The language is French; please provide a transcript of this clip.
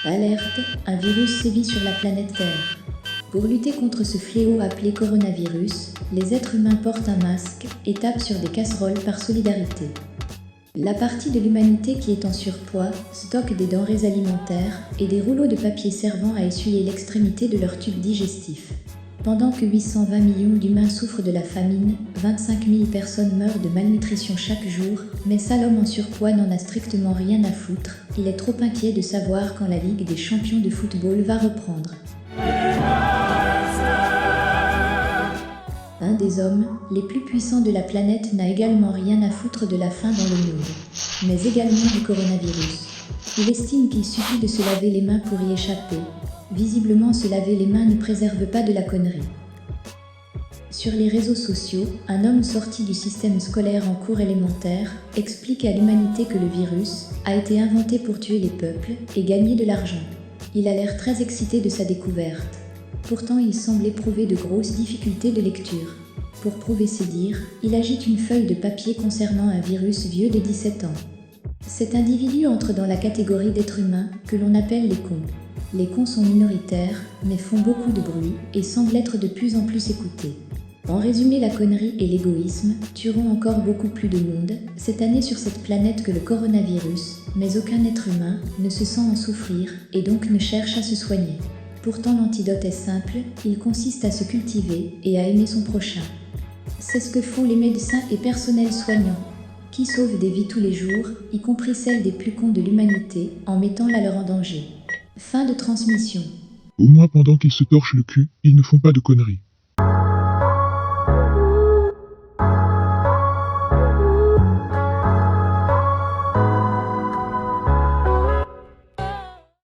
Alerte, un virus sévit sur la planète Terre. Pour lutter contre ce fléau appelé coronavirus, les êtres humains portent un masque et tapent sur des casseroles par solidarité. La partie de l'humanité qui est en surpoids stocke des denrées alimentaires et des rouleaux de papier servant à essuyer l'extrémité de leur tube digestif. Pendant que 820 millions d'humains souffrent de la famine, 25 000 personnes meurent de malnutrition chaque jour, mais ça l'homme en surpoids n'en a strictement rien à foutre, il est trop inquiet de savoir quand la Ligue des champions de football va reprendre. Un des hommes les plus puissants de la planète n'a également rien à foutre de la faim dans le monde, mais également du coronavirus. Il estime qu'il suffit de se laver les mains pour y échapper. Visiblement, se laver les mains ne préserve pas de la connerie. Sur les réseaux sociaux, un homme sorti du système scolaire en cours élémentaire explique à l'humanité que le virus a été inventé pour tuer les peuples et gagner de l'argent. Il a l'air très excité de sa découverte. Pourtant, il semble éprouver de grosses difficultés de lecture. Pour prouver ses dires, il agite une feuille de papier concernant un virus vieux de 17 ans. Cet individu entre dans la catégorie d'êtres humains que l'on appelle les cons. Les cons sont minoritaires, mais font beaucoup de bruit et semblent être de plus en plus écoutés. En résumé, la connerie et l'égoïsme tueront encore beaucoup plus de monde cette année sur cette planète que le coronavirus, mais aucun être humain ne se sent en souffrir et donc ne cherche à se soigner. Pourtant, l'antidote est simple, il consiste à se cultiver et à aimer son prochain. C'est ce que font les médecins et personnels soignants, qui sauvent des vies tous les jours, y compris celles des plus cons de l'humanité, en mettant la leur en danger. Fin de transmission. Au moins pendant qu'ils se torchent le cul, ils ne font pas de conneries.